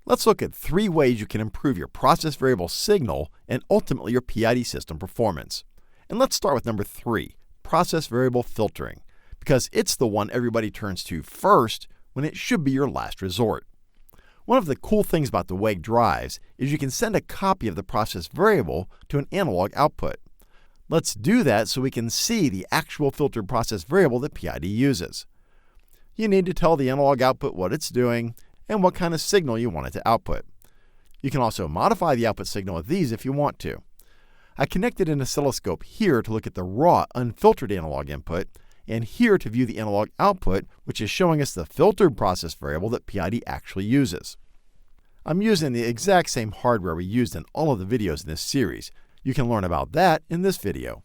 Let's look at 3 ways you can improve your process variable signal and ultimately your PID system performance. And let's start with number 3, process variable filtering, because it's the one everybody turns to first when it should be your last resort. One of the cool things about the WEG drives is you can send a copy of the process variable to an analog output. Let's do that so we can see the actual filtered process variable that PID uses. You need to tell the analog output what it's doing and what kind of signal you want it to output. You can also modify the output signal with these if you want to. I connected an oscilloscope here to look at the raw, unfiltered analog input, and here to view the analog output, which is showing us the filtered process variable that PID actually uses. I'm using the exact same hardware we used in all of the videos in this series. You can learn about that in this video.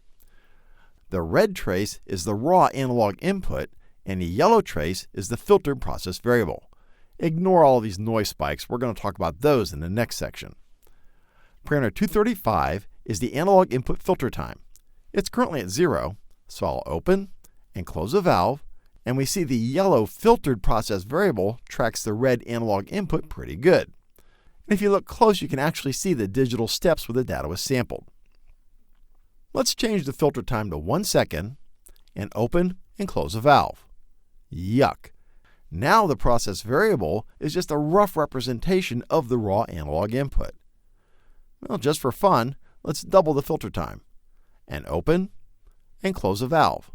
The red trace is the raw analog input, and the yellow trace is the filtered process variable. Ignore all of these noise spikes. We're going to talk about those in the next section. Parameter 235 is the analog input filter time. It's currently at 0, so I'll open and close a valve, and we see the yellow filtered process variable tracks the red analog input pretty good. And if you look close, you can actually see the digital steps where the data was sampled. Let's change the filter time to 1 second and open and close a valve. Yuck! Now the process variable is just a rough representation of the raw analog input. Well, just for fun, let's double the filter time and open and close a valve.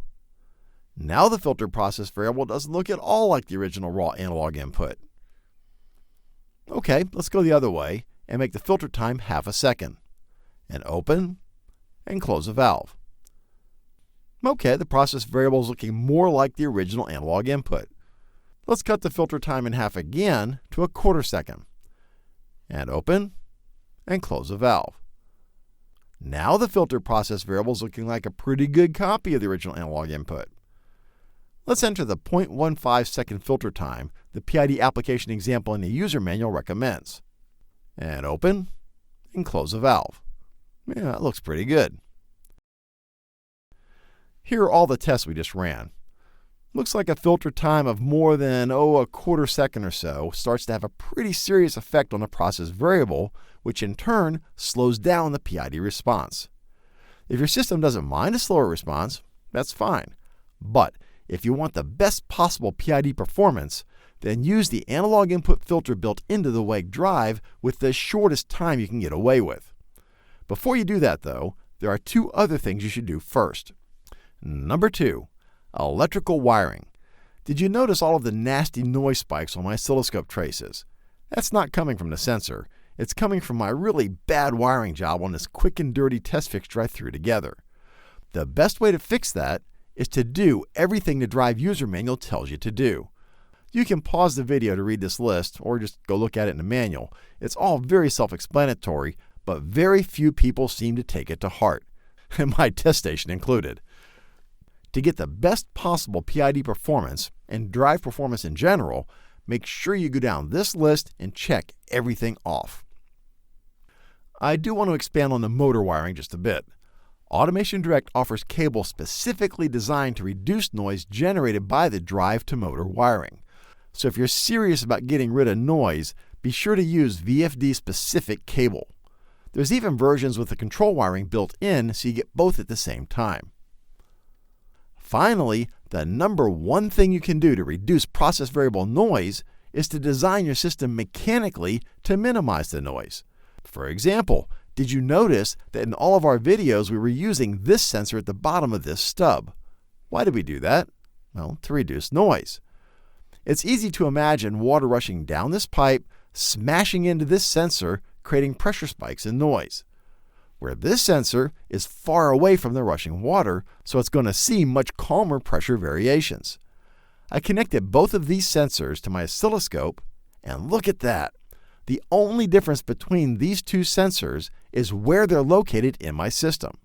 Now the filtered process variable doesn't look at all like the original raw analog input. Okay, let's go the other way and make the filter time half a second and open and close a valve. Okay, the process variable is looking more like the original analog input. Let's cut the filter time in half again to 1/4 second and open and close a valve. Now the filtered process variable is looking like a pretty good copy of the original analog input. Let's enter the 0.15 second filter time the PID application example in the user manual recommends. And open and close a valve. Yeah, that looks pretty good. Here are all the tests we just ran. Looks like a filter time of more than 1/4 second or so starts to have a pretty serious effect on the process variable, which in turn slows down the PID response. If your system doesn't mind a slower response, that's fine. But if you want the best possible PID performance, then use the analog input filter built into the WEG drive with the shortest time you can get away with. Before you do that though, there are 2 other things you should do first. Number 2. Electrical wiring. Did you notice all of the nasty noise spikes on my oscilloscope traces? That's not coming from the sensor. It's coming from my really bad wiring job on this quick and dirty test fixture I threw together. The best way to fix that is to do everything the drive user manual tells you to do. You can pause the video to read this list or just go look at it in the manual. It's all very self-explanatory, but very few people seem to take it to heart, and my test station included. To get the best possible PID performance and drive performance in general, make sure you go down this list and check everything off. I do want to expand on the motor wiring just a bit. AutomationDirect offers cables specifically designed to reduce noise generated by the drive to motor wiring. So if you're serious about getting rid of noise, be sure to use VFD-specific cable. There's even versions with the control wiring built in so you get both at the same time. Finally, the number 1 thing you can do to reduce process variable noise is to design your system mechanically to minimize the noise. For example, did you notice that in all of our videos we were using this sensor at the bottom of this stub? Why did we do that? Well, to reduce noise. It's easy to imagine water rushing down this pipe, smashing into this sensor, creating pressure spikes and noise. Where this sensor is far away from the rushing water, so it's going to see much calmer pressure variations. I connected both of these sensors to my oscilloscope, and look at that. The only difference between these 2 sensors is where they're located in my system.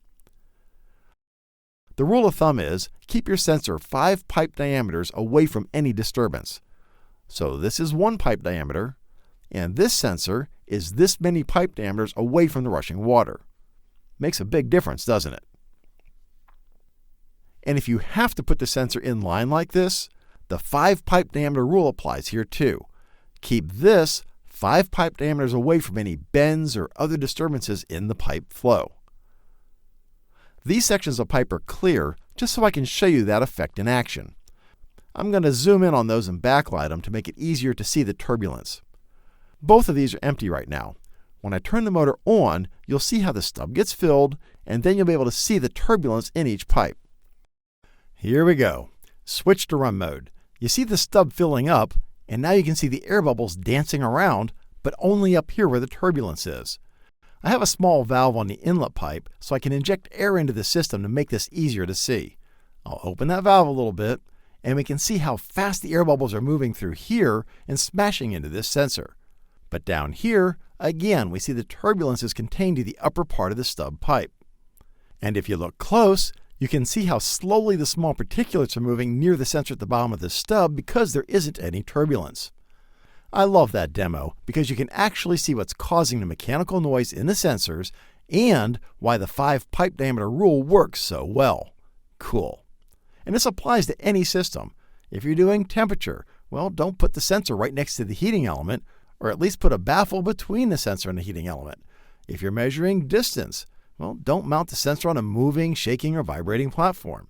The rule of thumb is keep your sensor 5 pipe diameters away from any disturbance. So this is 1 pipe diameter, and this sensor is this many pipe diameters away from the rushing water. Makes a big difference, doesn't it? And if you have to put the sensor in line like this, the 5 pipe diameter rule applies here too. Keep this 5 pipe diameters away from any bends or other disturbances in the pipe flow. These sections of pipe are clear just so I can show you that effect in action. I'm going to zoom in on those and backlight them to make it easier to see the turbulence. Both of these are empty right now. When I turn the motor on, you'll see how the stub gets filled, and then you'll be able to see the turbulence in each pipe. Here we go. Switch to run mode. You see the stub filling up, and now you can see the air bubbles dancing around, but only up here where the turbulence is. I have a small valve on the inlet pipe so I can inject air into the system to make this easier to see. I'll open that valve a little bit, and we can see how fast the air bubbles are moving through here and smashing into this sensor. But down here, again, we see the turbulence is contained to the upper part of the stub pipe. And if you look close, you can see how slowly the small particulates are moving near the sensor at the bottom of the stub because there isn't any turbulence. I love that demo because you can actually see what's causing the mechanical noise in the sensors and why the 5 pipe diameter rule works so well. Cool. And this applies to any system. If you're doing temperature, well, don't put the sensor right next to the heating element, or at least put a baffle between the sensor and the heating element. If you're measuring distance, well, don't mount the sensor on a moving, shaking, or vibrating platform.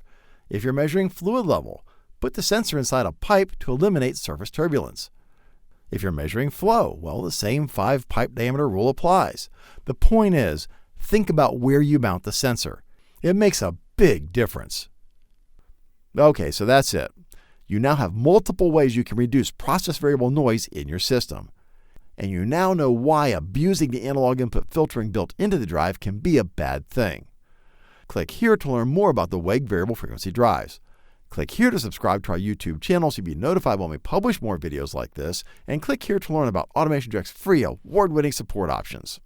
If you're measuring fluid level, put the sensor inside a pipe to eliminate surface turbulence. If you're measuring flow, well, the same 5 pipe diameter rule applies. The point is, think about where you mount the sensor. It makes a big difference. Okay, so that's it. You now have multiple ways you can reduce process variable noise in your system. And you now know why abusing the analog input filtering built into the drive can be a bad thing. Click here to learn more about the WEG variable frequency drives. Click here to subscribe to our YouTube channel so you'll be notified when we publish more videos like this, and click here to learn about AutomationDirect's free award-winning support options.